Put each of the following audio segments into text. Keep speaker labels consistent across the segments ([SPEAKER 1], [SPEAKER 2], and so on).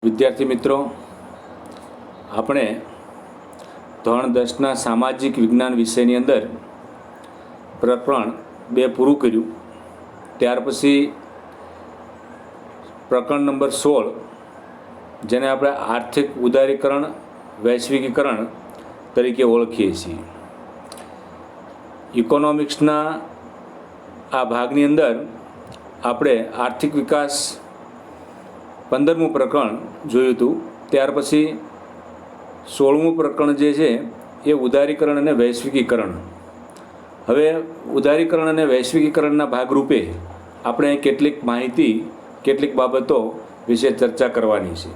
[SPEAKER 1] વિદ્યાર્થી મિત્રો, આપણે ધોરણ 10ના સામાજિક વિજ્ઞાન વિષયની અંદર પ્રકરણ 2 પૂરું કર્યું. ત્યાર પછી પ્રકરણ નંબર 16, જેને આપણે આર્થિક ઉદારીકરણ વૈશ્વિકીકરણ તરીકે ઓળખીએ છીએ. ઇકોનોમિક્સના આ ભાગની અંદર આપણે આર્થિક વિકાસ 15મું પ્રકરણ જોયું હતું. ત્યાર પછી 16મું પ્રકરણ જે છે એ ઉદારીકરણ અને વૈશ્વિકીકરણ. હવે ઉદારીકરણ અને વૈશ્વિકીકરણના ભાગરૂપે આપણે કેટલીક માહિતી, કેટલીક બાબતો વિશે ચર્ચા કરવાની છે.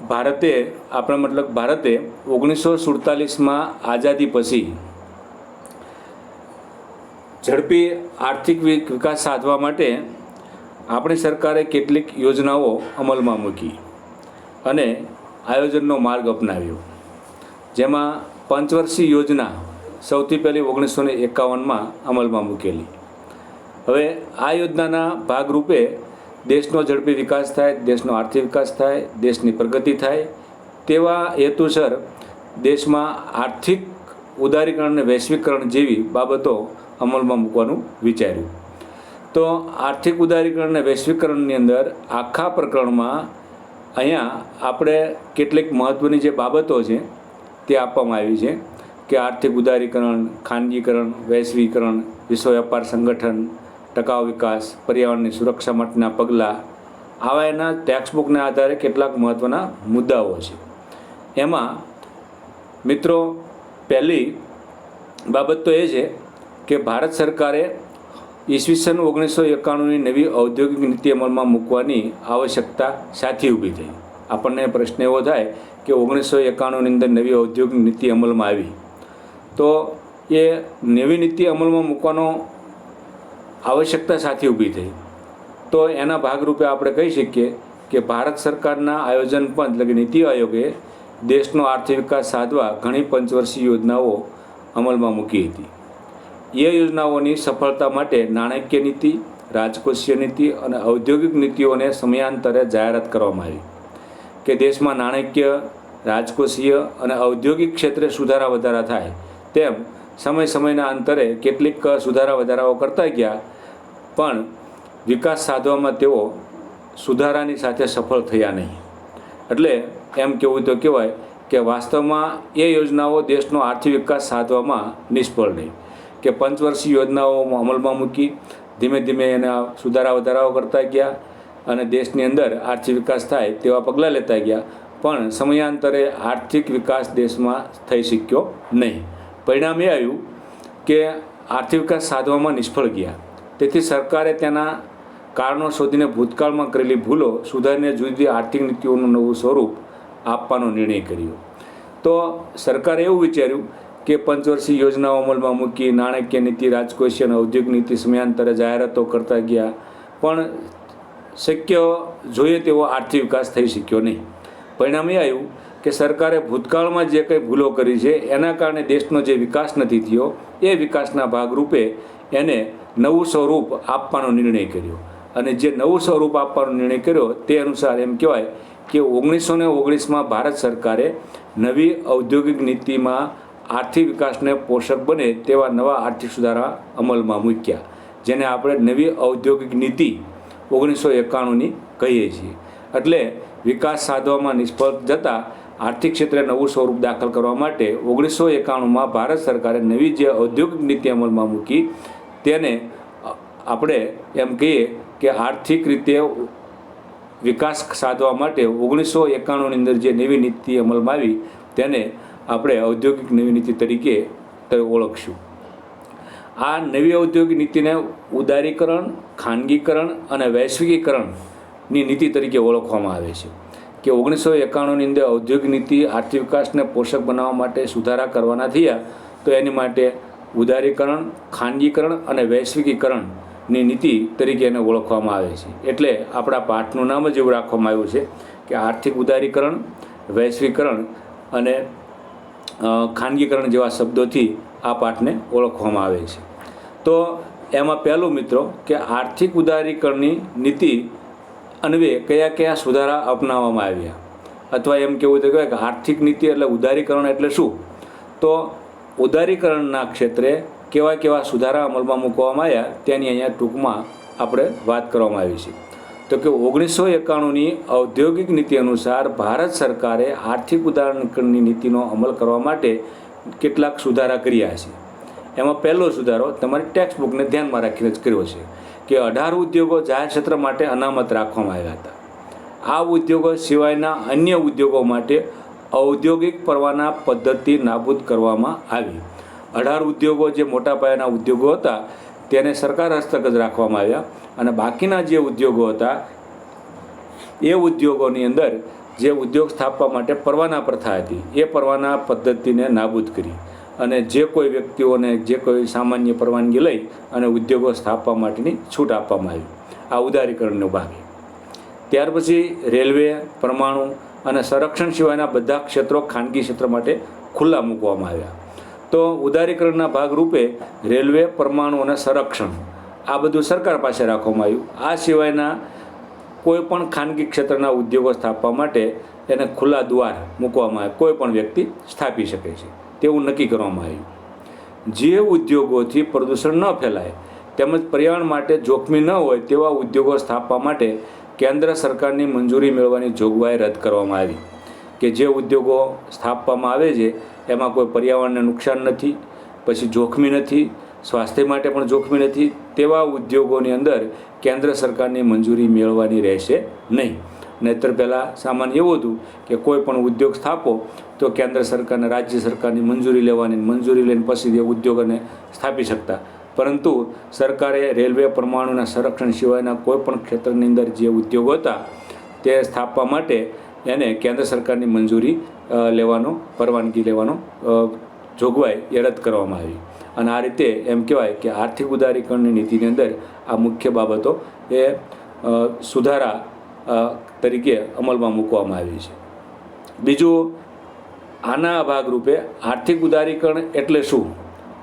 [SPEAKER 1] ભારતે 1947માં આઝાદી પછી ઝડપી આર્થિક વિકાસ સાધવા માટે આપણી સરકારે કેટલીક યોજનાઓ અમલમાં મૂકી અને આયોજનનો માર્ગ અપનાવ્યો. જેમાં પંચવર્ષીય યોજના સૌથી પહેલી 1951માં અમલમાં મૂકેલી. હવે આ યોજનાના ભાગરૂપે દેશનો ઝડપી વિકાસ થાય, દેશનો આર્થિક વિકાસ થાય, દેશની પ્રગતિ થાય, તેવા હેતુસર દેશમાં આર્થિક ઉદારીકરણ અને વૈશ્વિકરણ જેવી બાબતો અમલમાં મૂકવાનું વિચાર્યું. તો આર્થિક ઉદારીકરણ અને વૈશ્વિકરણની અંદર આખા પ્રકરણમાં અહીંયા આપણે કેટલીક મહત્ત્વની જે બાબતો છે તે આપવામાં આવી છે કે આર્થિક ઉદારીકરણ, ખાનગીકરણ, વૈશ્વિકરણ, વિશ્વ વેપાર સંગઠન, ટકાઉ વિકાસ, પર્યાવરણની સુરક્ષા માટેના પગલાં, આવા એના ટેક્સ્ટબુકના આધારે કેટલાક મહત્ત્વના મુદ્દાઓ છે. એમાં મિત્રો પહેલી બાબત તો એ છે કે ભારત સરકારે ઈસવીસન 1991ની નવી ઔદ્યોગિક નીતિ અમલમાં મૂકવાની આવશ્યકતા સાથી ઊભી થઈ. આપણને પ્રશ્ન એવો થાય કે 1991ની અંદર નવી ઔદ્યોગિક નીતિ અમલમાં આવી, તો એ નવી નીતિ અમલમાં મૂકવાનો આવશ્યકતા સાથી ઊભી થઈ. તો એના ભાગરૂપે આપણે કહી શકીએ કે ભારત સરકારના આયોજન પંચ એટલે કે નીતિ આયોગે દેશનો આર્થિક વિકાસ સાધવા ઘણી પંચવર્ષીય યોજનાઓ અમલમાં મૂકી હતી. એ યોજનાઓની સફળતા માટે નાણાકીય નીતિ, રાજકોષીય નીતિ અને ઔદ્યોગિક નીતિઓને સમયાંતરે જાહેરાત કરવામાં આવી કે દેશમાં નાણાકીય, રાજકોષીય અને ઔદ્યોગિક ક્ષેત્રે સુધારા વધારા થાય. તેમ સમયના અંતરે કેટલીક સુધારા વધારાઓ કરતા ગયા, પણ વિકાસ સાધવામાં તેઓ સુધારાની સાથે સફળ થયા નહીં. એટલે એમ કહેવું તો કહેવાય કે વાસ્તવમાં એ યોજનાઓ દેશનો આર્થિક વિકાસ સાધવામાં નિષ્ફળ નહીં. કે પંચવર્ષીય યોજનાઓ અમલમાં મૂકી, ધીમે ધીમે એના સુધારા વધારાઓ કરતા ગયા અને દેશની અંદર આર્થિક વિકાસ થાય તેવા પગલાં લેતા ગયા, પણ સમયાંતરે આર્થિક વિકાસ દેશમાં થઈ શક્યો નહીં. પરિણામ એ આવ્યું કે આર્થિક વિકાસ સાધવામાં નિષ્ફળ ગયા. તેથી સરકારે તેના કારણો શોધીને ભૂતકાળમાં કરેલી ભૂલો સુધારીને જુદી આર્થિક નીતિઓનું નવું સ્વરૂપ આપવાનો નિર્ણય કર્યો. તો સરકારે એવું વિચાર્યું કે પંચવર્ષીય યોજનાઓ અમલમાં મૂકી, નાણાકીય નીતિ, રાજકોષીય અને ઔદ્યોગિક નીતિ સમયાંતરે જાહેરાતો કરતા ગયા, પણ શક્ય જોઈએ તેવો આર્થિક વિકાસ થઈ શક્યો નહીં. પરિણામ એ આવ્યું કે સરકારે ભૂતકાળમાં જે કંઈ ભૂલો કરી છે એના કારણે દેશનો જે વિકાસ નથી થયો, એ વિકાસના ભાગરૂપે એને નવું સ્વરૂપ આપવાનો નિર્ણય કર્યો. અને જે નવું સ્વરૂપ આપવાનો નિર્ણય કર્યો તે અનુસાર એમ કહેવાય કે 1919માં ભારત સરકારે નવી ઔદ્યોગિક નીતિમાં આર્થિક વિકાસને પોષક બને તેવા નવા આર્થિક સુધારા અમલમાં મૂક્યા, જેને આપણે નવી ઔદ્યોગિક નીતિ 1991ની કહીએ છીએ. એટલે વિકાસ સાધવામાં નિષ્ફળ જતાં આર્થિક ક્ષેત્રે નવું સ્વરૂપ દાખલ કરવા માટે 1991માં ભારત સરકારે નવી જે ઔદ્યોગિક નીતિ અમલમાં મૂકી તેને આપણે એમ કહીએ કે આર્થિક રીતે વિકાસ સાધવા માટે 1991ની અંદર જે નવી નીતિ અમલમાં આવી તેને આપણે ઔદ્યોગિક નવી નીતિ તરીકે ઓળખશું. આ નવી ઔદ્યોગિક નીતિને ઉદારીકરણ, ખાનગીકરણ અને વૈશ્વિકીકરણની નીતિ તરીકે ઓળખવામાં આવે છે. કે 1991ની અંદર ઔદ્યોગિક નીતિ આર્થિક વિકાસને પોષક બનાવવા માટે સુધારા કરવાના થયા, તો એની માટે ઉદારીકરણ, ખાનગીકરણ અને વૈશ્વિકીકરણની નીતિ તરીકે એને ઓળખવામાં આવે છે. એટલે આપણા પાઠનું નામ જ એવું રાખવામાં આવ્યું છે કે આર્થિક ઉદારીકરણ, વૈશ્વિકીકરણ અને ખાનગીકરણ જેવા શબ્દોથી આ પાઠને ઓળખવામાં આવે છે. તો એમાં પહેલું મિત્રો કે આર્થિક ઉદારીકરણની નીતિ અન્વયે કયા કયા સુધારા અપનાવવામાં આવ્યા, અથવા એમ કહેવું તો કહેવાય કે આર્થિક નીતિ એટલે ઉદારીકરણ એટલે શું, તો ઉદારીકરણના ક્ષેત્રે કેવા કેવા સુધારા અમલમાં મૂકવામાં આવ્યા તેની અહીંયા ટૂંકમાં આપણે વાત કરવામાં આવી છે. તો કે 1991ની ઔદ્યોગિક નીતિ અનુસાર ભારત સરકારે આર્થિક ઉદારીકરણની નીતિનો અમલ કરવા માટે કેટલાક સુધારા કર્યા છે. એમાં પહેલો સુધારો તમારી ટેક્સ્ટ બુકને ધ્યાનમાં રાખીને જ કર્યો છે કે 18 ઉદ્યોગો જાહેર ક્ષેત્ર માટે અનામત રાખવામાં આવ્યા હતા. આ ઉદ્યોગો સિવાયના અન્ય ઉદ્યોગો માટે ઔદ્યોગિક પરવાના પદ્ધતિ નાબૂદ કરવામાં આવી. 18 ઉદ્યોગો જે મોટા પાયાના ઉદ્યોગો હતા તેને સરકાર હસ્તક જ રાખવામાં આવ્યા, અને બાકીના જે ઉદ્યોગો હતા એ ઉદ્યોગોની અંદર જે ઉદ્યોગ સ્થાપવા માટે પરવાના પ્રથા હતી એ પરવાના પદ્ધતિને નાબૂદ કરી, અને જે કોઈ વ્યક્તિઓને જે કોઈ સામાન્ય પરવાનગી લઈ અને ઉદ્યોગો સ્થાપવા માટેની છૂટ આપવામાં આવી. આ ઉદારીકરણનો ભાગ. ત્યાર પછી રેલવે, પરમાણુ અને સંરક્ષણ સિવાયના બધા ક્ષેત્રો ખાનગી ક્ષેત્ર માટે ખુલ્લા મૂકવામાં આવ્યા. તો ઉદારીકરણના ભાગરૂપે રેલવે, પરમાણુ અને સંરક્ષણ આ બધું સરકાર પાસે રાખવામાં આવ્યું. આ સિવાયના કોઈ પણ ખાનગી ક્ષેત્રના ઉદ્યોગો સ્થાપવા માટે એને ખુલ્લા દ્વાર મૂકવામાં આવે, કોઈ પણ વ્યક્તિ સ્થાપી શકે છે તેવું નક્કી કરવામાં આવ્યું. જે ઉદ્યોગોથી પ્રદૂષણ ન ફેલાય તેમજ પર્યાવરણ માટે જોખમી ન હોય તેવા ઉદ્યોગો સ્થાપવા માટે કેન્દ્ર સરકારની મંજૂરી મેળવવાની જોગવાઈ રદ કરવામાં આવી. કે જે ઉદ્યોગો સ્થાપવામાં આવે છે એમાં કોઈ પર્યાવરણને નુકસાન નથી, પછી જોખમી નથી, સ્વાસ્થ્ય માટે પણ જોખમી નથી, તેવા ઉદ્યોગોની અંદર કેન્દ્ર સરકારની મંજૂરી મેળવવાની રહેશે નહીં. નહીંતર પહેલાં સામાન્ય એવું હતું કે કોઈ પણ ઉદ્યોગ સ્થાપો તો કેન્દ્ર સરકારને રાજ્ય સરકારની મંજૂરી લેવાની, મંજૂરી લઈને પછી એ ઉદ્યોગોને સ્થાપી શકતા. પરંતુ સરકારે રેલવે, પરમાણુના સંરક્ષણ સિવાયના કોઈ પણ ક્ષેત્રની અંદર જે ઉદ્યોગો હતા તે સ્થાપવા માટે એને કેન્દ્ર સરકારની મંજૂરી લેવાનો, પરવાનગી લેવાનો જોગવાઈ એ રદ કરવામાં આવી. અને આ રીતે એમ કહેવાય કે આર્થિક ઉદારીકરણની નીતિની અંદર આ મુખ્ય બાબતો એ સુધારા તરીકે અમલમાં મૂકવામાં આવી છે. બીજું, આના ભાગરૂપે આર્થિક ઉદારીકરણ એટલે શું?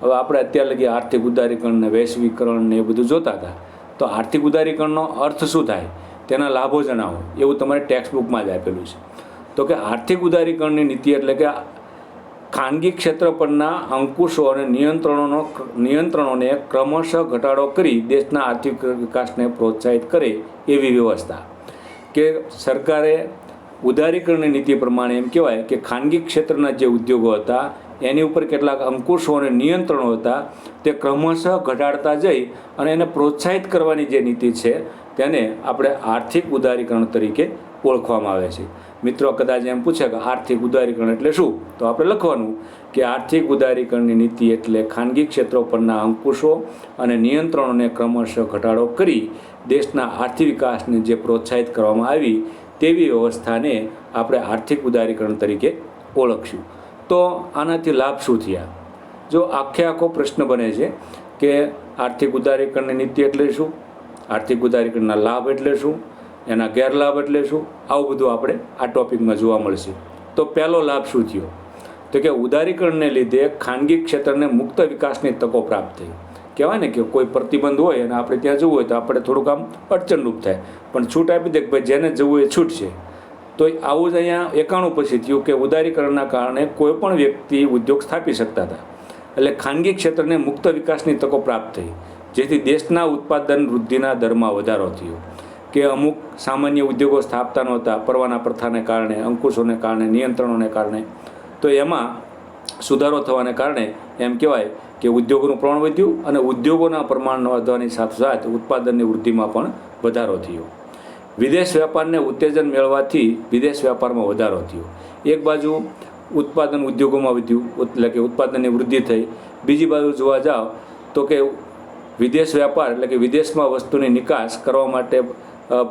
[SPEAKER 1] હવે આપણે અત્યાર લગી આર્થિક ઉદારીકરણ ને વૈશ્વિકરણ ને એ બધું જોતા હતા, તો આર્થિક ઉદારીકરણનો અર્થ શું થાય, તેના લાભો જણાવો, એવું તમારે ટેક્સ્ટ બુકમાં જ આપેલું છે. તો કે આર્થિક ઉદારીકરણની નીતિ એટલે કે ખાનગી ક્ષેત્ર પરના અંકુશો અને નિયંત્રણોને ક્રમશઃ ઘટાડો કરી દેશના આર્થિક વિકાસને પ્રોત્સાહિત કરે એવી વ્યવસ્થા. કે સરકારે ઉદારીકરણની નીતિ પ્રમાણે એમ કહેવાય કે ખાનગી ક્ષેત્રના જે ઉદ્યોગો હતા એની ઉપર કેટલાક અંકુશો અને નિયંત્રણો હતા તે ક્રમશઃ ઘટાડતા જઈ અને એને પ્રોત્સાહિત કરવાની જે નીતિ છે તેને આપણે આર્થિક ઉદારીકરણ તરીકે ઓળખવામાં આવે છે. મિત્રો કદાચ એમ પૂછે કે આર્થિક ઉદારીકરણ એટલે શું, તો આપણે લખવાનું કે આર્થિક ઉદારીકરણની નીતિ એટલે ખાનગી ક્ષેત્રો પરના અંકુશો અને નિયંત્રણોને ક્રમશઃ ઘટાડો કરી દેશના આર્થિક વિકાસને જે પ્રોત્સાહિત કરવામાં આવી તેવી વ્યવસ્થાને આપણે આર્થિક ઉદારીકરણ તરીકે ઓળખશું. તો આનાથી લાભ શું થયા? જો આખો પ્રશ્ન બને છે કે આર્થિક ઉદારીકરણની નીતિ એટલે શું, આર્થિક ઉદારીકરણના લાભ એટલે શું, એના ગેરલાભ એટલે શું, આવું બધું આપણે આ ટોપિકમાં જોવા મળશે. તો પહેલો લાભ શું થયો? તો કે ઉદારીકરણને લીધે ખાનગી ક્ષેત્રને મુક્ત વિકાસની તકો પ્રાપ્ત થઈ. કહેવાય ને કે કોઈ પ્રતિબંધ હોય અને આપણે ત્યાં જવું હોય તો આપણે થોડુંક આમ અડચણરૂપ થાય, પણ છૂટ આપી દે કે ભાઈ જેને જવું એ છૂટ છે. તો આવું જ અહીંયા 91 પછી થયું કે ઉદારીકરણના કારણે કોઈ પણ વ્યક્તિ ઉદ્યોગ સ્થાપી શકતા હતા, એટલે ખાનગી ક્ષેત્રને મુક્ત વિકાસની તકો પ્રાપ્ત થઈ, જેથી દેશના ઉત્પાદન વૃદ્ધિના દરમાં વધારો થયો. કે અમુક સામાન્ય ઉદ્યોગો સ્થાપતા નહોતા પરવાના પ્રથાને કારણે, અંકુશોને કારણે, નિયંત્રણોને કારણે, તો એમાં સુધારો થવાને કારણે એમ કહેવાય કે ઉદ્યોગોનું પ્રમાણ વધ્યું અને ઉદ્યોગોના પ્રમાણ વધવાની સાથોસાથ ઉત્પાદનની વૃદ્ધિમાં પણ વધારો થયો. વિદેશ વ્યાપારને ઉત્તેજન મેળવવાથી વિદેશ વ્યાપારમાં વધારો થયો. એક બાજુ ઉત્પાદન ઉદ્યોગોમાં વધ્યું એટલે કે ઉત્પાદનની વૃદ્ધિ થઈ, બીજી બાજુ જોવા જાઓ તો કે વિદેશ વ્યાપાર એટલે કે વિદેશમાં વસ્તુની નિકાસ કરવા માટે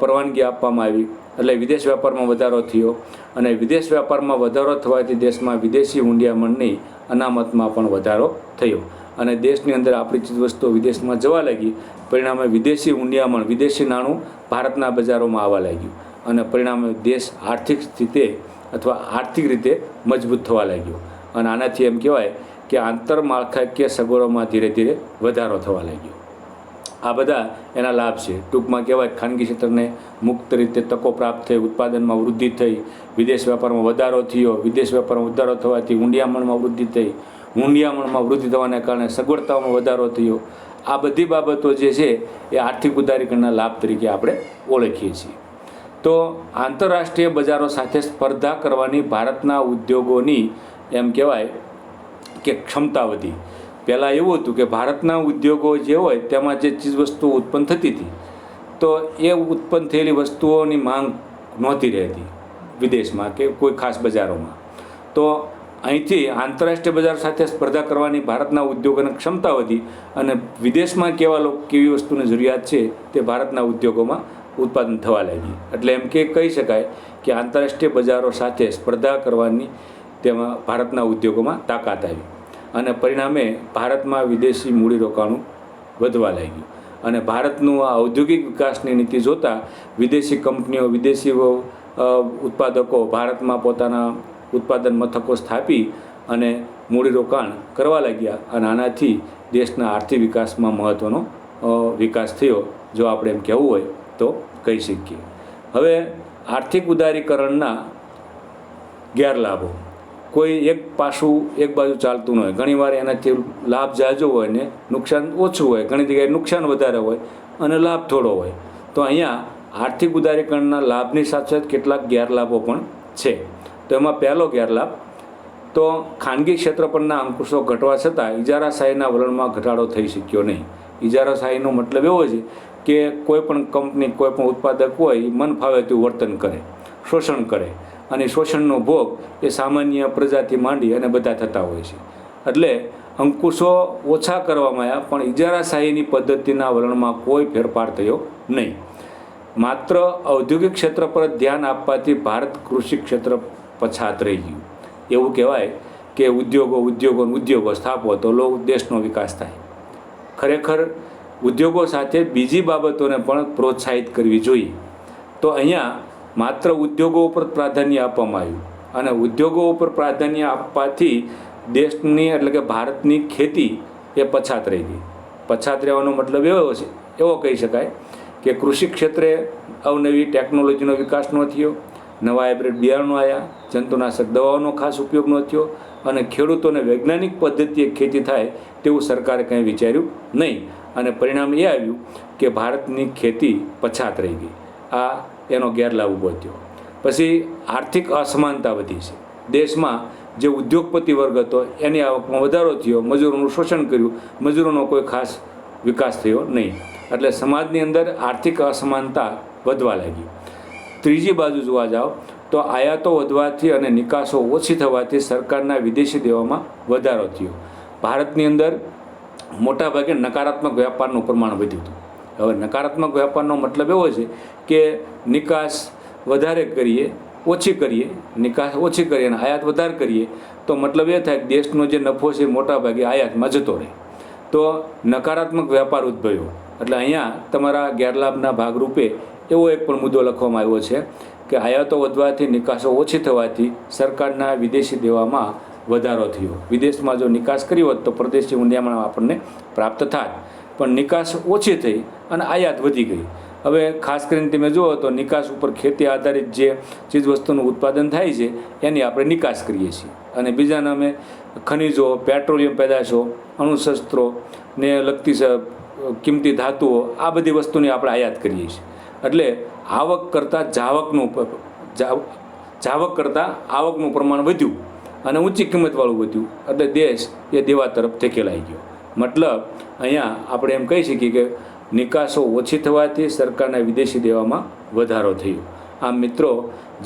[SPEAKER 1] પરવાનગી આપવામાં આવી, એટલે વિદેશ વ્યાપારમાં વધારો થયો. અને વિદેશ વ્યાપારમાં વધારો થવાથી દેશમાં વિદેશી હૂંડિયામણની અનામતમાં પણ વધારો થયો અને દેશની અંદર આપણી ચીજ વસ્તુઓ વિદેશમાં જવા લાગી. પરિણામે વિદેશી હૂંડિયામણ, વિદેશી નાણું ભારતના બજારોમાં આવવા લાગ્યું અને પરિણામે દેશ આર્થિક સ્થિતિ અથવા આર્થિક રીતે મજબૂત થવા લાગ્યો. અને આનાથી એમ કહેવાય કે આંતરમાળખાકીય સગવડોમાં ધીરે ધીરે વધારો થવા લાગ્યો. આ બધા એના લાભ છે. ટૂંકમાં કહેવાય ખાનગી ક્ષેત્રને મુક્ત રીતે તકો પ્રાપ્ત થઈ, ઉત્પાદનમાં વૃદ્ધિ થઈ, વિદેશ વેપારમાં વધારો થયો, વિદેશ વેપારમાં વધારો થવાથી ઊંડિયામણમાં વૃદ્ધિ થઈ, ઊંડિયામણમાં વૃદ્ધિ થવાને કારણે સગવડતાઓમાં વધારો થયો. આ બધી બાબતો જે છે એ આર્થિક ઉદારીકરણના લાભ તરીકે આપણે ઓળખીએ છીએ. તો આંતરરાષ્ટ્રીય બજારો સાથે સ્પર્ધા કરવાની ભારતના ઉદ્યોગોની એમ કહેવાય કે ક્ષમતા વધી. પહેલાં એવું હતું કે ભારતના ઉદ્યોગો જે હોય તેમાં જે ચીજવસ્તુઓ ઉત્પન્ન થતી હતી તો એ ઉત્પન્ન થયેલી વસ્તુઓની માંગ નહોતી રહેતી વિદેશમાં કે કોઈ ખાસ બજારોમાં. તો અહીંથી આંતરરાષ્ટ્રીય બજાર સાથે સ્પર્ધા કરવાની ભારતના ઉદ્યોગોની ક્ષમતા વધી અને વિદેશમાં કેવી વસ્તુની જરૂરિયાત છે તે ભારતના ઉદ્યોગોમાં ઉત્પાદન થવા લાગી. એટલે એમ કે કહી શકાય કે આંતરરાષ્ટ્રીય બજારો સાથે સ્પર્ધા કરવાની તેમાં ભારતના ઉદ્યોગોમાં તાકાત આવી અને પરિણામે ભારતમાં વિદેશી મૂડીરોકાણું વધવા લાગ્યું. અને ભારતનું આ ઔદ્યોગિક વિકાસની નીતિ જોતાં વિદેશી કંપનીઓ, વિદેશી ઉત્પાદકો ભારતમાં પોતાના ઉત્પાદન મથકો સ્થાપી અને મૂડીરોકાણ કરવા લાગ્યા અને આનાથી દેશના આર્થિક વિકાસમાં મહત્ત્વનો વિકાસ થયો, જો આપણે એમ કહેવું હોય તો કહી શકીએ. હવે આર્થિક ઉદારીકરણના ગેરલાભો. કોઈ એક પાસું એક બાજુ ચાલતું ન હોય. ઘણીવાર એનાથી લાભ ઝાઝો હોય ને નુકસાન ઓછું હોય, ઘણી જગ્યાએ નુકસાન વધારે હોય અને લાભ થોડો હોય. તો અહીંયા આર્થિક ઉદારીકરણના લાભની સાથે સાથે કેટલાક ગેરલાભો પણ છે. તો એમાં પહેલો ગેરલાભ તો ખાનગી ક્ષેત્ર પરના અંકુશો ઘટવા છતાં ઇજારાશાહીના વલણમાં ઘટાડો થઈ શક્યો નહીં. ઇજારાશાહીનો મતલબ એવો છે કે કોઈ પણ કંપની, કોઈ પણ ઉત્પાદક હોય એ મન ફાવે તેવું વર્તન કરે, શોષણ કરે અને શોષણનો ભોગ એ સામાન્ય પ્રજાથી માંડી અને બધા થતા હોય છે. એટલે અંકુશો ઓછા કરવામાં આવ્યા પણ ઇજારાશાહીની પદ્ધતિના વલણમાં કોઈ ફેરફાર થયો નહીં. માત્ર ઔદ્યોગિક ક્ષેત્ર પર ધ્યાન આપવાથી ભારત કૃષિ ક્ષેત્ર પછાત રહી ગયું. એવું કહેવાય કે ઉદ્યોગો સ્થાપો તો દેશનો વિકાસ થાય. ખરેખર ઉદ્યોગો સાથે બીજી બાબતોને પણ પ્રોત્સાહિત કરવી જોઈએ. તો અહીંયા માત્ર ઉદ્યોગો ઉપર પ્રાધાન્ય આપવામાં આવ્યું અને ઉદ્યોગો ઉપર પ્રાધાન્ય આપવાથી દેશની એટલે કે ભારતની ખેતી એ પછાત રહી ગઈ. પછાત રહેવાનો મતલબ એવો કહી શકાય કે કૃષિ ક્ષેત્રે અવનવી ટેકનોલોજીનો વિકાસ ન થયો, નવા હાઇબ્રિડ બિયારણો આવ્યા, જંતુનાશક દવાઓનો ખાસ ઉપયોગ ન થયો અને ખેડૂતોને વૈજ્ઞાનિક પદ્ધતિએ ખેતી થાય તેવું સરકારે કંઈ વિચાર્યું નહીં અને પરિણામ એ આવ્યું કે ભારતની ખેતી પછાત રહી ગઈ. આ એનો ગેરલાભ ઊભો થયો. પછી આર્થિક અસમાનતા વધી છે. દેશમાં જે ઉદ્યોગપતિ વર્ગ હતો એની આવકમાં વધારો થયો, મજૂરોનું શોષણ કર્યું, મજૂરોનો કોઈ ખાસ વિકાસ થયો નહીં. એટલે સમાજની અંદર આર્થિક અસમાનતા વધવા લાગી. ત્રીજી બાજુ જોવા જાઓ તો આયાતો વધવાથી અને નિકાસો ઓછી થવાથી સરકારના વિદેશી દેવામાં વધારો થયો. ભારતની અંદર મોટાભાગે નકારાત્મક વ્યાપારનું પ્રમાણ વધ્યું હતું. હવે નકારાત્મક વ્યાપારનો મતલબ એવો છે કે નિકાસ વધારે કરીએ, નિકાસ ઓછી કરીએ અને આયાત વધારે કરીએ તો મતલબ એ થાય કે દેશનો જે નફો છે મોટાભાગે આયાતમાં જતો રહે. તો નકારાત્મક વ્યાપાર ઉદ્ભવ્યો. એટલે અહીંયા તમારા ગેરલાભના ભાગરૂપે એવો એક પણ મુદ્દો લખવામાં આવ્યો છે કે આયાતો વધવાથી નિકાસો ઓછી થવાથી સરકારના વિદેશી દેવામાં વધારો થયો. વિદેશમાં જો નિકાસ કરી હોત તો પરદેશી ઊંડિયામણ આપણને પ્રાપ્ત થાત, પણ નિકાસ ઓછી થઈ અને આયાત વધી ગઈ. હવે ખાસ કરીને તમે જુઓ તો નિકાસ ઉપર ખેતી આધારિત જે ચીજવસ્તુનું ઉત્પાદન થાય છે એની આપણે નિકાસ કરીએ છીએ અને બીજા નામે ખનિજો, પેટ્રોલિયમ પેદાશો, અણુશસ્ત્રો ને લગતી કિંમતી ધાતુઓ, આ બધી વસ્તુની આપણે આયાત કરીએ છીએ. એટલે આવક કરતાં આવકનું પ્રમાણ વધ્યું અને ઊંચી કિંમતવાળું વધ્યું એટલે દેશ એ દેવા તરફ ધકેલાઈ ગયો. મતલબ અહીંયા આપણે એમ કહી શકીએ કે નિકાસો ઓછી થવાથી સરકારના વિદેશી દેવામાં વધારો થયો. આમ મિત્રો,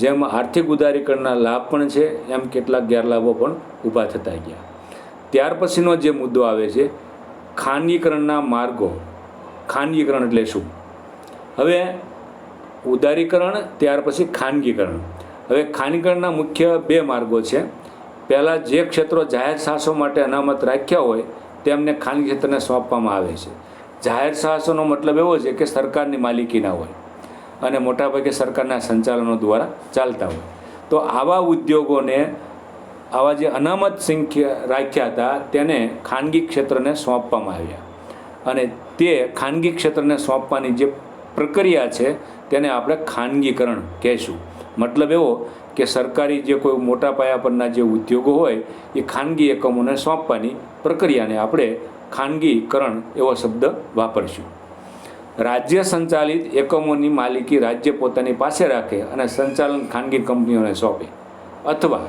[SPEAKER 1] જેમ આર્થિક ઉદારીકરણના લાભ પણ છે એમ કેટલાક ગેરલાભો પણ ઊભા થતા ગયા. ત્યાર પછીનો જે મુદ્દો આવે છે ખાનગીકરણના માર્ગો. ખાનગીકરણ એટલે શું? હવે ઉદારીકરણ ત્યાર પછી ખાનગીકરણ. હવે ખાનગીકરણના મુખ્ય બે માર્ગો છે. પહેલાં જે ક્ષેત્રો જાહેર સાહસો માટે અનામત રાખ્યા હોય તેમને ખાનગી ક્ષેત્રને સોંપવામાં આવે છે. જાહેર સાહસોનો મતલબ એવો છે કે સરકારની માલિકીના હોય અને મોટાભાગે સરકારના સંચાલનો દ્વારા ચાલતા હોય. તો આવા ઉદ્યોગોને આવા જે અનામત રાખ્યા હતા તેને ખાનગી ક્ષેત્રને સોંપવામાં આવ્યા અને તે ખાનગી ક્ષેત્રને સોંપવાની જે પ્રક્રિયા છે તેને આપણે ખાનગીકરણ કહેશું. મતલબ એવો કે સરકારી જે કોઈ મોટા પાયા પરના જે ઉદ્યોગો હોય એ ખાનગી એકમોને સોંપવાની પ્રક્રિયાને આપણે ખાનગીકરણ એવો શબ્દ વાપરશું. રાજ્ય સંચાલિત એકમોની માલિકી રાજ્ય પોતાની પાસે રાખે અને સંચાલન ખાનગી કંપનીઓને સોંપે, અથવા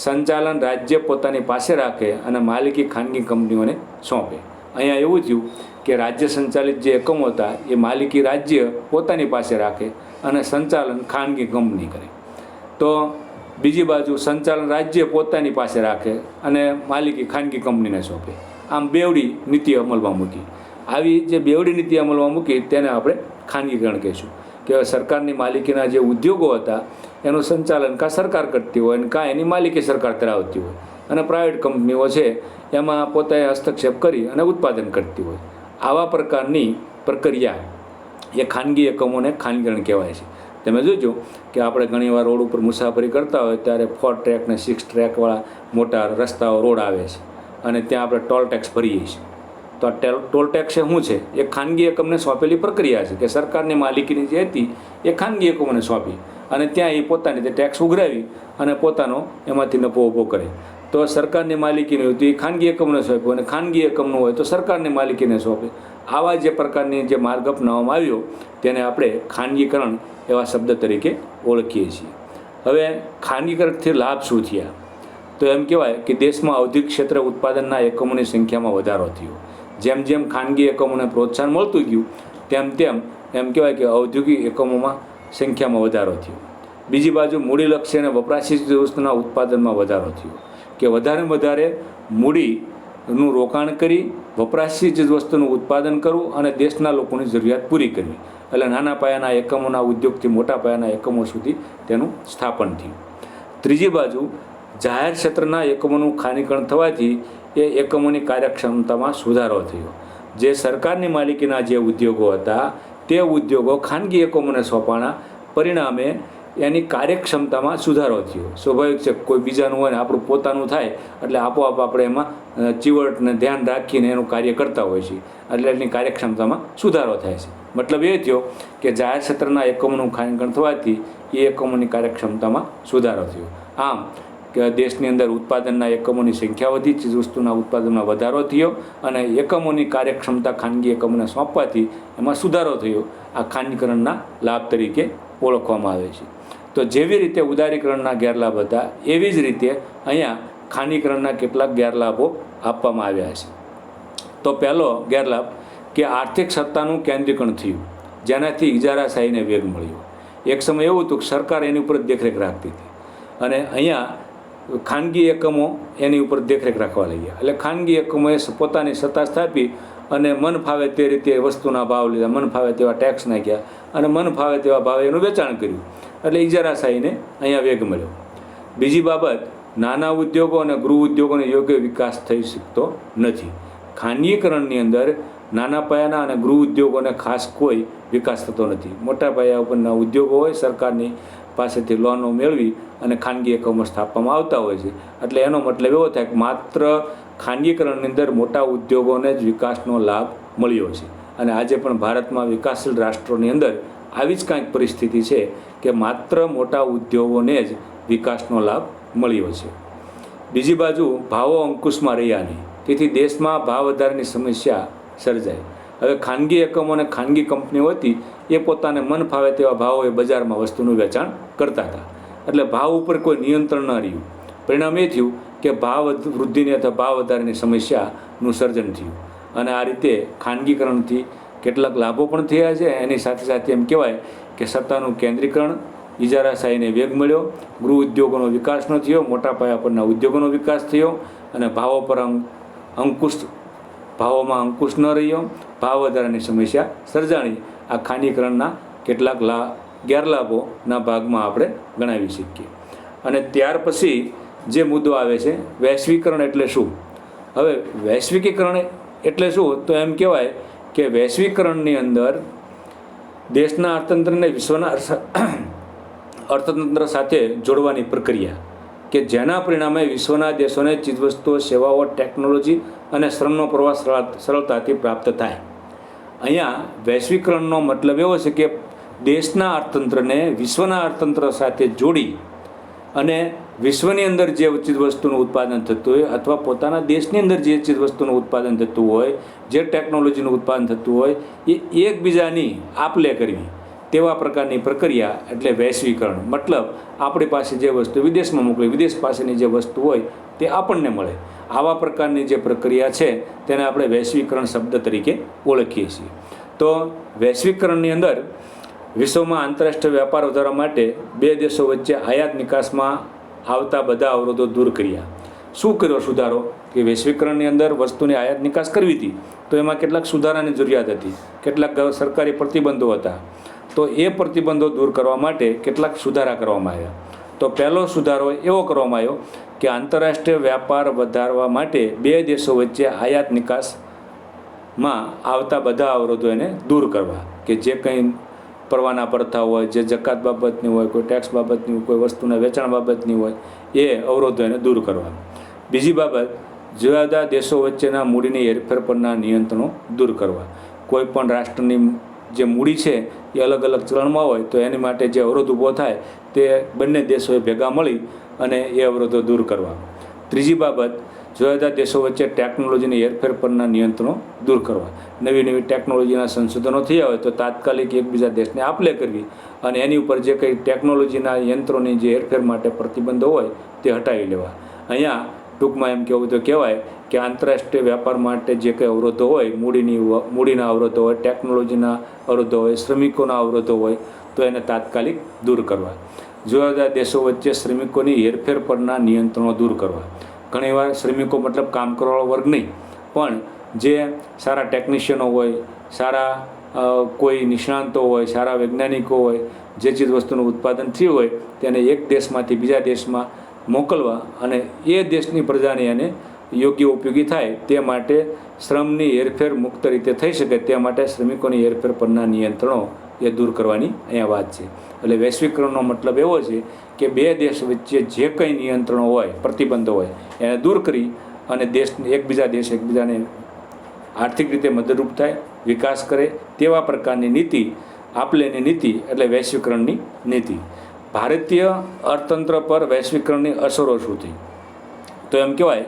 [SPEAKER 1] સંચાલન રાજ્ય પોતાની પાસે રાખે અને માલિકી ખાનગી કંપનીઓને સોંપે. અહીંયા એવું થયું કે રાજ્ય સંચાલિત જે એકમો હતા એ માલિકી રાજ્ય પોતાની પાસે રાખે અને સંચાલન ખાનગી કંપની કરે. તો બીજી બાજુ સંચાલન રાજ્ય પોતાની પાસે રાખે અને માલિકી ખાનગી કંપનીને સોંપે. આમ બેવડી નીતિ અમલમાં મૂકી. આવી જે બેવડી નીતિ અમલમાં મૂકી તેને આપણે ખાનગીકરણ કહીશું. કે સરકારની માલિકીના જે ઉદ્યોગો હતા એનું સંચાલન કાં સરકાર કરતી હોય અને કાં એની માલિકી સરકાર ધરાવતી હોય, અને પ્રાઇવેટ કંપનીઓ છે એમાં પોતે હસ્તક્ષેપ કરી અને ઉત્પાદન કરતી હોય. આવા પ્રકારની પ્રક્રિયા એ ખાનગી એકમોને ખાનગીકરણ કહેવાય છે. તમે જોજો કે આપણે ઘણીવાર રોડ ઉપર મુસાફરી કરતા હોય ત્યારે 4 ટ્રેક ને 6 ટ્રેકવાળા મોટા રસ્તાઓ રોડ આવે છે અને ત્યાં આપણે ટોલ ટેક્સ ભરીએ છીએ. તો આ ટોલ ટેક્સ શું છે? એ ખાનગી એકમને સોંપેલી પ્રક્રિયા છે કે સરકારની માલિકીની જે હતી એ ખાનગી એકમોને સોંપી અને ત્યાં એ પોતાની રીતે ટેક્સ ઉઘરાવી અને પોતાનો એમાંથી નફો ઊભો કરે. તો સરકારની માલિકીની હોય તો એ ખાનગી એકમને સોંપ્યું અને ખાનગી એકમનું હોય તો સરકારની માલિકીને સોંપે. આવા જે પ્રકારની જે માર્ગ અપનાવવામાં આવ્યો તેને આપણે ખાનગીકરણ એવા શબ્દ તરીકે ઓળખીએ છીએ. હવે ખાનગીકરણથી લાભ શું થયા? તો એમ કહેવાય કે દેશમાં ઔદ્યોગિક ક્ષેત્રે ઉત્પાદનના એકમોની સંખ્યામાં વધારો થયો. જેમ જેમ ખાનગી એકમોને પ્રોત્સાહન મળતું ગયું તેમ તેમ એમ કહેવાય કે ઔદ્યોગિક એકમોમાં સંખ્યામાં વધારો થયો. બીજી બાજુ મૂડીલક્ષી અને વપરાશી વસ્તુના ઉત્પાદનમાં વધારો થયો કે વધારે મૂડીનું રોકાણ કરી વપરાશી વસ્તુનું ઉત્પાદન કરવું અને દેશના લોકોની જરૂરિયાત પૂરી કરવી. એટલે નાના પાયાના એકમોના ઉદ્યોગથી મોટા પાયાના એકમો સુધી તેનું સ્થાપન થયું. ત્રીજી બાજુ જાહેર ક્ષેત્રના એકમોનું ખાનગીકરણ થવાથી એ એકમોની કાર્યક્ષમતામાં સુધારો થયો. જે સરકારની માલિકીના જે ઉદ્યોગો હતા તે ઉદ્યોગો ખાનગી એકમોને સોંપાણા પરિણામે એની કાર્યક્ષમતામાં સુધારો થયો. સ્વાભાવિક છે, કોઈ બીજાનું હોય ને આપણું પોતાનું થાય એટલે આપોઆપ આપણે એમાં ચીવટને ધ્યાન રાખીને એનું કાર્ય કરતા હોય છે એટલે એની કાર્યક્ષમતામાં સુધારો થાય છે. મતલબ એ થયો કે જાહેર ક્ષેત્રના એકમોનું ખાનગીકરણ થવાથી એ એકમોની કાર્યક્ષમતામાં સુધારો થયો. આમ કે દેશની અંદર ઉત્પાદનના એકમોની સંખ્યા વધી, ચીજવસ્તુના ઉત્પાદનમાં વધારો થયો અને એકમોની કાર્યક્ષમતા ખાનગી એકમોને સોંપવાથી એમાં સુધારો થયો. આ ખાનગીકરણના લાભ તરીકે ઓળખવામાં આવે છે. તો જેવી રીતે ઉદારીકરણના ગેરલાભ હતા એવી જ રીતે અહીંયા ખાનગીકરણના કેટલાક ગેરલાભો આપવામાં આવ્યા છે. તો પહેલો ગેરલાભ કે આર્થિક સત્તાનું કેન્દ્રીકરણ થયું, જેનાથી ઇજારાશાહીને વેગ મળ્યો. એક સમય એવું હતું કે સરકાર એની ઉપર દેખરેખ રાખતી હતી અને અહીંયા ખાનગી એકમો એની ઉપર દેખરેખ રાખવા લાગ્યા. એટલે ખાનગી એકમોએ પોતાની સત્તા સ્થાપી અને મન ફાવે તે રીતે વસ્તુના ભાવ લીધા, મન ફાવે તેવા ટેક્સ નાખ્યા અને મન ફાવે તેવા ભાવે એનું વેચાણ કર્યું. એટલે ઇજારાશાહીને અહીંયા વેગ મળ્યો. બીજી બાબત, નાના ઉદ્યોગો અને ગૃહ ઉદ્યોગોનો યોગ્ય વિકાસ થઈ શકતો નથી. ખાનગીકરણની અંદર નાના પાયાના અને ગૃહ ઉદ્યોગોને ખાસ કોઈ વિકાસ થતો નથી. મોટા પાયા ઉપરના ઉદ્યોગો હોય સરકારની પાસેથી લોનો મેળવી અને ખાનગી એકમો સ્થાપવામાં આવતા હોય છે. એટલે એનો મતલબ એવો થાય કે માત્ર ખાનગીકરણની અંદર મોટા ઉદ્યોગોને જ વિકાસનો લાભ મળ્યો છે. અને આજે પણ ભારતમાં વિકાસશીલ રાષ્ટ્રોની અંદર આવી જ કાંઈક પરિસ્થિતિ છે કે માત્ર મોટા ઉદ્યોગોને જ વિકાસનો લાભ મળ્યો છે. બીજી બાજુ ભાવો અંકુશમાં રહ્યા નહીં, તેથી દેશમાં ભાવ વધારાની સમસ્યા સર્જાય. હવે ખાનગી એકમો અને ખાનગી કંપનીઓ હતી એ પોતાને મન ફાવે તેવા ભાવોએ બજારમાં વસ્તુનું વેચાણ કરતા હતા. એટલે ભાવ ઉપર કોઈ નિયંત્રણ ન રહ્યું. પરિણામ એ થયું કે ભાવ વૃદ્ધિની અથવા ભાવ વધારાની સમસ્યાનું સર્જન થયું. અને આ રીતે ખાનગીકરણથી કેટલાક લાભો પણ થયા છે. એની સાથે સાથે એમ કહેવાય કે સત્તાનું કેન્દ્રીકરણ, ઇજારાશાહીને વેગ મળ્યો, ગૃહ ઉદ્યોગોનો વિકાસ ન થયો, મોટા પાયા પરના ઉદ્યોગોનો વિકાસ થયો અને ભાવો પર ભાવોમાં અંકુશ ન રહ્યો, ભાવ વધારાની સમસ્યા સર્જાણી. આ ખાનગીકરણના કેટલાક ગેરલાભોના ભાગમાં આપણે ગણાવી શકીએ. અને ત્યાર પછી જે મુદ્દો આવે છે વૈશ્વિકરણ એટલે શું? હવે વૈશ્વિકીકરણ એટલે શું? તો એમ કહેવાય કે વૈશ્વિકરણની અંદર દેશના અર્થતંત્રને વિશ્વના અર્થતંત્ર સાથે જોડવાની પ્રક્રિયા કે જેના પરિણામે વિશ્વના દેશોને ચીજવસ્તુઓ, સેવાઓ, ટેકનોલોજી અને શ્રમનો પ્રવાહ સરળતાથી પ્રાપ્ત થાય. અહીંયા વૈશ્વિકરણનો મતલબ એવો છે કે દેશના અર્થતંત્રને વિશ્વના અર્થતંત્ર સાથે જોડી અને વિશ્વની અંદર જે ચીજવસ્તુનું ઉત્પાદન થતું હોય અથવા પોતાના દેશની અંદર જે ચીજવસ્તુનું ઉત્પાદન થતું હોય, જે ટેકનોલોજીનું ઉત્પાદન થતું હોય એ એકબીજાની આપ-લે કરવી, તેવા પ્રકારની પ્રક્રિયા એટલે વૈશ્વિકરણ. મતલબ આપણી પાસે જે વસ્તુ વિદેશમાં મોકલી, વિદેશ પાસેની જે વસ્તુ હોય તે આપણને મળે. આવા પ્રકારની જે પ્રક્રિયા છે તેને આપણે વૈશ્વિકરણ શબ્દ તરીકે ઓળખીએ છીએ. તો વૈશ્વિકરણની અંદર વિશ્વમાં આંતરરાષ્ટ્રીય વ્યાપાર વધારવા માટે બે દેશો વચ્ચે આયાત નિકાસમાં આવતા બધા અવરોધો દૂર કર્યા. શું કર્યો સુધારો? કે વૈશ્વિકરણની અંદર વસ્તુની આયાત નિકાસ કરવી હતી તો એમાં કેટલાક સુધારાની જરૂરિયાત હતી, કેટલાક સરકારી પ્રતિબંધો હતા. તો એ પ્રતિબંધો દૂર કરવા માટે કેટલાક સુધારા કરવામાં આવ્યા. તો પહેલો સુધારો એવો કરવામાં આવ્યો કે આંતરરાષ્ટ્રીય વ્યાપાર વધારવા માટે બે દેશો વચ્ચે આયાત નિકાસમાં આવતા બધા અવરોધો એને દૂર કરવા. કે જે કંઈ પરવાના પ્રથા હોય, જે જકાત બાબતની હોય, કોઈ ટેક્સ બાબતની હોય, કોઈ વસ્તુના વેચાણ બાબતની હોય, એ અવરોધો એને દૂર કરવા. બીજી બાબત, જુદા જુદા દેશો વચ્ચેના મૂડીની હેરફેર પરના નિયંત્રણો દૂર કરવા. કોઈ પણ રાષ્ટ્રની જે મૂડી છે એ અલગ અલગ ચલણમાં હોય તો એની માટે જે અવરોધ ઊભો થાય તે બંને દેશોએ ભેગા મળી અને એ અવરોધો દૂર કરવા. ત્રીજી બાબત, જુદા જુદા દેશો વચ્ચે ટેકનોલોજીની હેરફેર પરના નિયંત્રણો દૂર કરવા. નવી નવી ટેકનોલોજીના સંશોધનો થયા હોય તો તાત્કાલિક એકબીજા દેશને આપ-લે કરવી અને એની ઉપર જે કંઈ ટેકનોલોજીના યંત્રોની જે હેરફેર માટે પ્રતિબંધો હોય તે હટાવી લેવા. અહીંયા ટૂંકમાં એમ કહેવું તો કહેવાય કે આંતરરાષ્ટ્રીય વ્યાપાર માટે જે કંઈ અવરોધો હોય, મૂડીના અવરોધો હોય, ટેકનોલોજીના અવરોધો હોય, શ્રમિકોના અવરોધો હોય તો એને તાત્કાલિક દૂર કરવા. જુદા જુદા દેશો વચ્ચે શ્રમિકોની હેરફેર પરના નિયંત્રણો દૂર કરવા. ઘણીવાર શ્રમિકો મતલબ કામ કરવાવાળો વર્ગ નહીં, પણ જે સારા ટેકનિશિયનો હોય, સારા કોઈ નિષ્ણાંતો હોય, સારા વૈજ્ઞાનિકો હોય, જે ચીજ વસ્તુનું ઉત્પાદન થયું હોય તેને એક દેશમાંથી બીજા દેશમાં મોકલવા અને એ દેશની પ્રજાને એને યોગ્ય ઉપયોગી થાય તે માટે શ્રમની હેરફેર મુક્ત રીતે થઈ શકે તે માટે શ્રમિકોની હેરફેર પરના નિયંત્રણો એ દૂર કરવાની અહીંયા વાત છે. એટલે વૈશ્વિકરણનો મતલબ એવો છે કે બે દેશ વચ્ચે જે કંઈ નિયંત્રણો હોય, પ્રતિબંધો હોય એને દૂર કરી અને એકબીજાને આર્થિક રીતે મદદરૂપ થાય, વિકાસ કરે તેવા પ્રકારની નીતિ, આપ-લેની નીતિ એટલે વૈશ્વિકરણની નીતિ. ભારતીય અર્થતંત્ર પર વૈશ્વિકરણની અસરો શું થઈ? તો એમ કહેવાય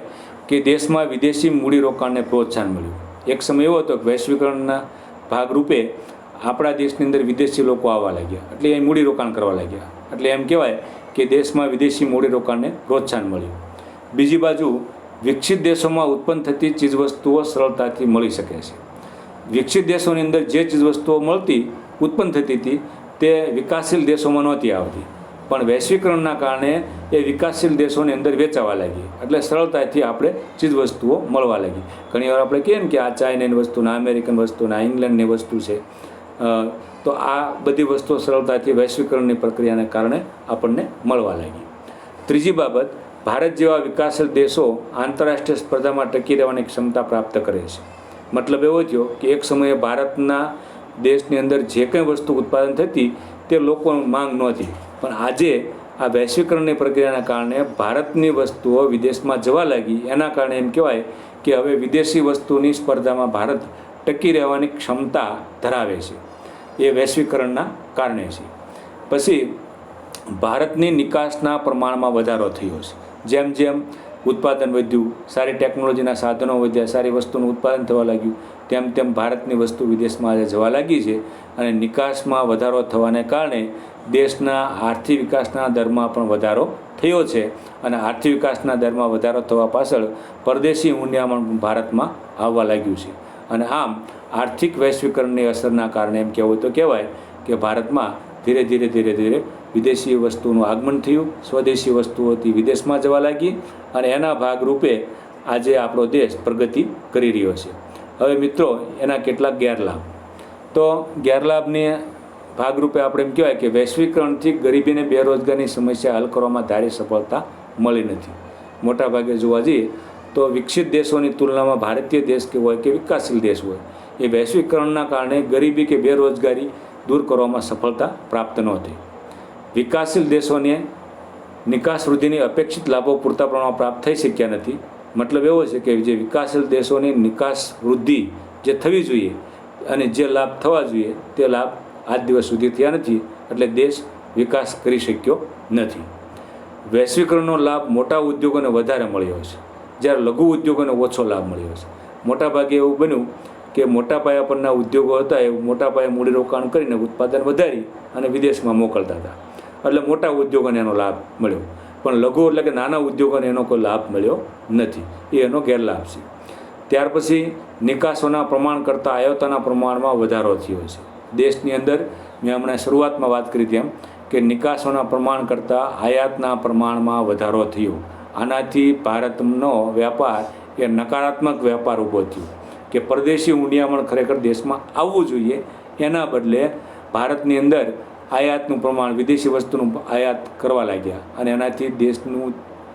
[SPEAKER 1] કે દેશમાં વિદેશી મૂડીરોકાણને પ્રોત્સાહન મળ્યું. એક સમય એવો હતો કે વૈશ્વિકરણના ભાગરૂપે આપણા દેશની અંદર વિદેશી લોકો આવવા લાગ્યા, એટલે એ મૂડીરોકાણ કરવા લાગ્યા. એટલે એમ કહેવાય કે દેશમાં વિદેશી મૂડીરોકાણને પ્રોત્સાહન મળ્યું. બીજી બાજુ વિકસિત દેશોમાં ઉત્પન્ન થતી ચીજવસ્તુઓ સરળતાથી મળી શકે છે. વિકસિત દેશોની અંદર જે ચીજવસ્તુઓ ઉત્પન્ન થતી હતી તે વિકાસશીલ દેશોમાં નહોતી આવતી, પણ વૈશ્વિકરણના કારણે એ વિકાસશીલ દેશોની અંદર વેચાવા લાગી, એટલે સરળતાથી આપણે ચીજવસ્તુઓ મળવા લાગી. ઘણીવાર આપણે કહીએ ને કે આ ચાઇનાની વસ્તુ, ના અમેરિકન વસ્તુ, ના ઇંગ્લેન્ડની વસ્તુ છે. તો આ બધી વસ્તુઓ સરળતાથી વૈશ્વિકરણની પ્રક્રિયાને કારણે આપણને મળવા લાગી. ત્રીજી બાબત, ભારત જેવા વિકાસશીલ દેશો આંતરરાષ્ટ્રીય સ્પર્ધામાં ટકી રહેવાની ક્ષમતા પ્રાપ્ત કરે છે. મતલબ એવો થયો કે એક સમયે ભારતના દેશની અંદર જે કંઈ વસ્તુ ઉત્પાદન થતી તે લોકોની માંગ નહોતી, પણ આજે આ વૈશ્વિકરણની પ્રક્રિયાના કારણે ભારતની વસ્તુઓ વિદેશમાં જવા લાગી. એના કારણે એમ કહેવાય કે હવે વિદેશી વસ્તુની સ્પર્ધામાં ભારત ટકી રહેવાની ક્ષમતા ધરાવે છે. એ વૈશ્વિકરણના કારણે છે. પછી ભારતની નિકાસના પ્રમાણમાં વધારો થયો છે. જેમ જેમ ઉત્પાદન વધ્યું, સારી ટેકનોલોજીના સાધનો વધ્યા, સારી વસ્તુનું ઉત્પાદન થવા લાગ્યું, તેમ તેમ ભારતની વસ્તુ વિદેશમાં આજે જવા લાગી છે. અને નિકાસમાં વધારો થવાને કારણે દેશના આર્થિક વિકાસના દરમાં પણ વધારો થયો છે. અને આર્થિક વિકાસના દરમાં વધારો થવા પાછળ પરદેશી હુંડિયામણ ભારતમાં આવવા લાગ્યું છે. અને આમ આર્થિક વૈશ્વિકરણની અસરના કારણે એમ કહેવું તો કહેવાય કે ભારતમાં ધીરે ધીરે વિદેશી વસ્તુનું આગમન થયું, સ્વદેશી વસ્તુઓથી વિદેશમાં જવા લાગી અને એના ભાગરૂપે આજે આપણો દેશ પ્રગતિ કરી રહ્યો છે. હવે મિત્રો, એના કેટલાક ગેરલાભ. તો ગેરલાભને ભાગરૂપે આપણે એમ કહેવાય કે વૈશ્વિકરણથી ગરીબી અને બેરોજગારીની સમસ્યા હલ કરવામાં ધારી સફળતા મળી નથી. મોટાભાગે જોવા જઈએ તો વિકસિત દેશોની તુલનામાં ભારતીય દેશ કે હોય કે વિકાસશીલ દેશ હોય એ વૈશ્વિકરણના કારણે ગરીબી કે બેરોજગારી દૂર કરવામાં સફળતા પ્રાપ્ત ન થઈ. વિકાસશીલ દેશોને નિકાસ વૃદ્ધિની અપેક્ષિત લાભો પૂરતા પ્રમાણમાં પ્રાપ્ત થઈ શક્યા નથી. મતલબ એવો છે કે જે વિકાસશીલ દેશોની નિકાસ વૃદ્ધિ જે થવી જોઈએ અને જે લાભ થવા જોઈએ તે લાભ આજ દિવસ સુધી થયા નથી, એટલે દેશ વિકાસ કરી શક્યો નથી. વૈશ્વિકરણનો લાભ મોટા ઉદ્યોગોને વધારે મળ્યો છે, જ્યારે લઘુ ઉદ્યોગોને ઓછો લાભ મળ્યો છે. મોટાભાગે એવું બન્યું કે મોટા પાયા પરના ઉદ્યોગો હતા એ મોટા પાયે મૂડીરોકાણ કરીને ઉત્પાદન વધારી અને વિદેશમાં મોકલતા હતા, એટલે મોટા ઉદ્યોગોને એનો લાભ મળ્યો. પણ લઘુ એટલે કે નાના ઉદ્યોગોને એનો કોઈ લાભ મળ્યો નથી, એ એનો ગેરલાભ છે. ત્યાર પછી નિકાસોના પ્રમાણ કરતાં આયાતોના પ્રમાણમાં વધારો થયો છે. દેશની અંદર મેં હમણાં શરૂઆતમાં વાત કરી તેમ કે નિકાસોના પ્રમાણ કરતાં આયાતના પ્રમાણમાં વધારો થયો. આનાથી ભારતનો વ્યાપાર એ નકારાત્મક વ્યાપાર ઊભો થયો કે પરદેશી ઊંડિયામણ ખરેખર દેશમાં આવવું જોઈએ, એના બદલે ભારતની અંદર આયાતનું પ્રમાણ, વિદેશી વસ્તુનું આયાત કરવા લાગ્યા અને એનાથી દેશનું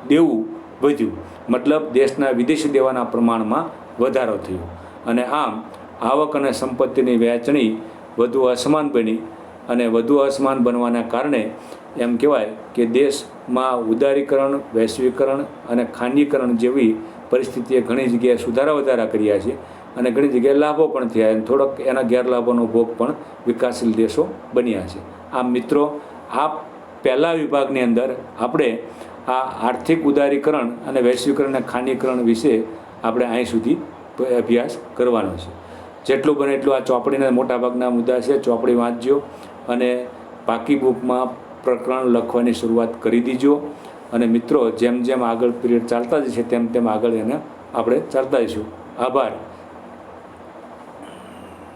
[SPEAKER 1] દેવું વધ્યું, મતલબ દેશના વિદેશી દેવાના પ્રમાણમાં વધારો થયો. અને આમ આવક અને સંપત્તિની વહેંચણી વધુ અસમાન બની અને વધુ અસમાન બનવાના કારણે એમ કહેવાય કે દેશમાં ઉદારીકરણ, વૈશ્વિકરણ અને ખાનગીકરણ જેવી પરિસ્થિતિએ ઘણી જગ્યાએ સુધારા વધારા કર્યા છે અને ઘણી જગ્યાએ લાભો પણ થયા અને થોડોક એના ગેરલાભોનો ભોગ પણ વિકાસશીલ દેશો બન્યા છે. આમ મિત્રો, આ પહેલા વિભાગની અંદર આપણે આ આર્થિક ઉદારીકરણ અને વૈશ્વિકરણ અને ખાનગીકરણ વિશે આપણે અહીં સુધી અભ્યાસ કરવાનો છે. જેટલું બને એટલું આ ચોપડીના મોટાભાગના મુદ્દા છે, ચોપડી વાંચજો અને પાકી બુકમાં પ્રકરણ લખવાની શરૂઆત કરી દીજો. અને મિત્રો, જેમ જેમ આગળ પીરિયડ ચાલતા જશે તેમ તેમ આગળ એને આપણે ચાલતા જઈશું. આભાર.